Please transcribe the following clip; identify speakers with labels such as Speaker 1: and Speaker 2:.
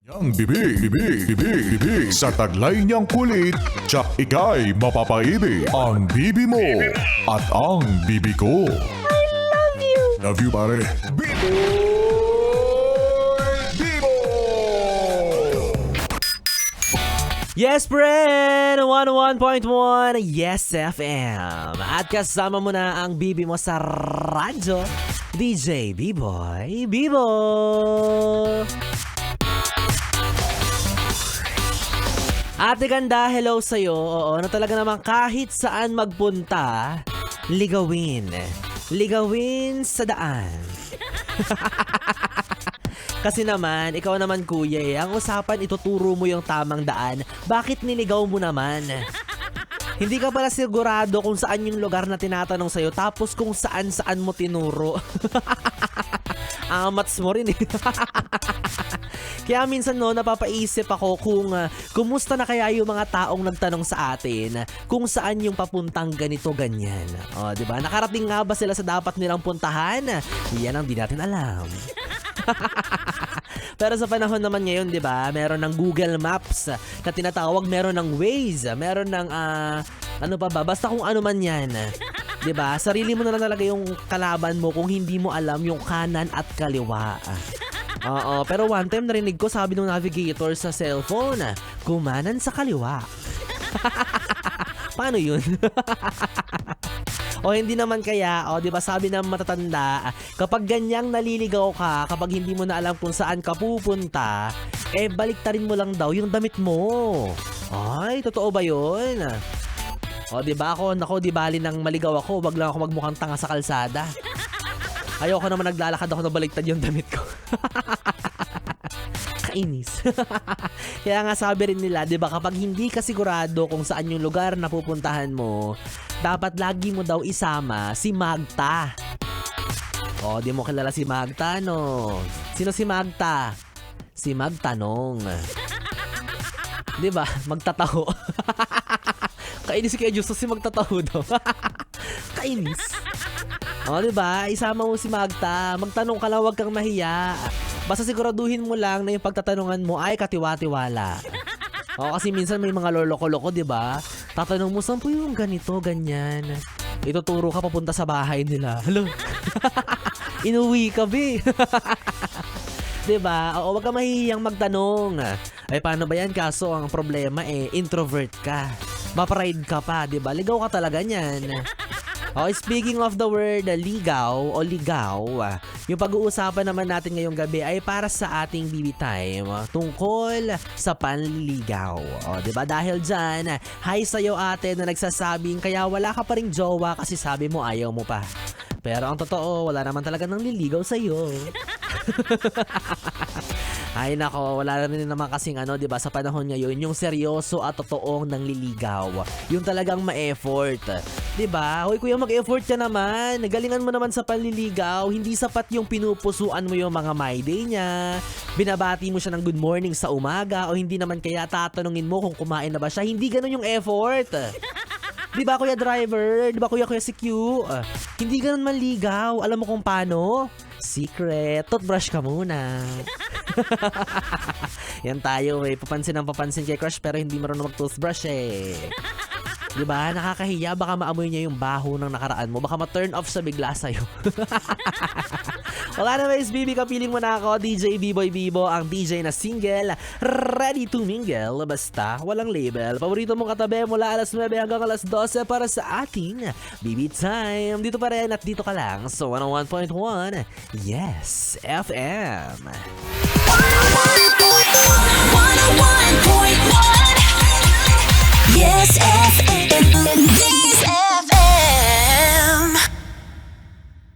Speaker 1: Ang bibig sa taglay niyang kulit, tsak ika'y mapapaibig. Ang bibi mo at ang bibi ko.
Speaker 2: I love you!
Speaker 1: Love you, pare. Bibo! Bibo!
Speaker 2: Yes, friend! 101.1 Yes FM. At kasama mo na ang bibi mo sa radyo, DJ B-Boy Bibo! Ate ganda, hello sa'yo. Oo, na talaga naman kahit saan magpunta, ligawin. Ligawin sa daan. Kasi naman, ikaw naman kuya ang usapan ituturo mo yung tamang daan. Bakit niligaw mo naman? Hindi ka pala sigurado kung saan yung lugar na tinatanong sa'yo tapos kung saan-saan mo tinuro. Amats mo rin eh. Kaya minsan napapaisip ako kung kumusta na kaya yung mga taong nagtanong sa atin kung saan yung papuntang ganito ganyan. O, di ba? Nakarating nga ba sila sa dapat nilang puntahan? Yan ang di natin alam. Pero sa panahon naman ngayon, di ba? Meron ng Google Maps na tinatawag, meron ng Waze, meron ng ano pa ba? Basta kung ano man yan. 'Di ba? Sarili mo na lang talaga yung kalaban mo kung hindi mo alam yung kanan at kaliwa. Oo, pero one time narinig ko sabi ng navigator sa cellphone, kumanan sa kaliwa. Paano 'yun? O hindi naman kaya, o 'di ba sabi ng matatanda, kapag ganyang naliligaw ka, kapag hindi mo na alam kung saan ka pupunta, baliktarin mo lang daw yung damit mo. Ay, totoo ba 'yun? O, diba ako, di bali nang maligaw ako, wag lang ako magmukhang tanga sa kalsada. Ayoko naman naglalakad ako na baliktad yung damit ko. Kainis. Kaya nga sabi rin nila, diba kapag hindi ka sigurado kung saan yung lugar na pupuntahan mo, dapat lagi mo daw isama si Magta. O, di mo kilala si Magta, no? Sino si Magta? Si Magtanong. Diba? Magtataho. Kainis kaya Justo si magtataho daw. Kainis. O, diba? Isama mo si Magta. Magtanong ka lang, wag kang mahiya. Basta siguraduhin mo lang na yung pagtatanungan mo ay katiwa-tiwala. O, kasi minsan may mga loloko-loko, diba? Tatanong mo, saan po yung ganito, ganyan? Ituturo ka papunta sa bahay nila. Hello? Inuwi ka, be. Diba? O, wag kang mahihiyang magtanong. Ay, paano ba yan? Kaso, ang problema introvert ka. Ma-pride ka pa, diba? Ligaw ka talaga niyan. Okay, speaking of the word ligaw o ligaw, yung pag-uusapan naman natin ngayong gabi ay para sa ating BB Time tungkol sa panliligaw. O, diba? Dahil dyan, hi sa'yo ate na nagsasabing kaya wala ka pa ring jowa kasi sabi mo ayaw mo pa. Pero ang totoo, wala naman talaga nang liligaw sa'yo. Ay nako, wala rin naman kasing diba, sa panahon ngayon, yung seryoso at totoong nangliligaw. Yung talagang ma-effort. Diba? Hoy kuya, mag-effort ka naman. Galingan mo naman sa panliligaw. Hindi sapat yung pinupusuan mo yung mga my day niya. Binabati mo siya ng good morning sa umaga. O hindi naman kaya tatanungin mo kung kumain na ba siya. Hindi ganun yung effort. Diba kuya driver? Diba kuya CQ? Hindi ganun manligaw. Alam mo kung paano? Secret. Toothbrush ka muna. Yan tayo papansin ang papansin kay crush pero hindi marunong mag-toothbrush Diba? Nakakahiya. Baka maamoy niya yung baho ng nakaraan mo. Baka ma-turn off sa bigla sa'yo. Wala na guys, baby. Kapiling mo na ako. DJ B-Boy Bibo, ang DJ na single. Ready to mingle. Basta, walang label. Paborito mong katabi mula alas 9 hanggang alas 12 para sa ating BB Time. Dito pa rin at dito ka lang. So, 101.1 Yes FM.
Speaker 3: 101.1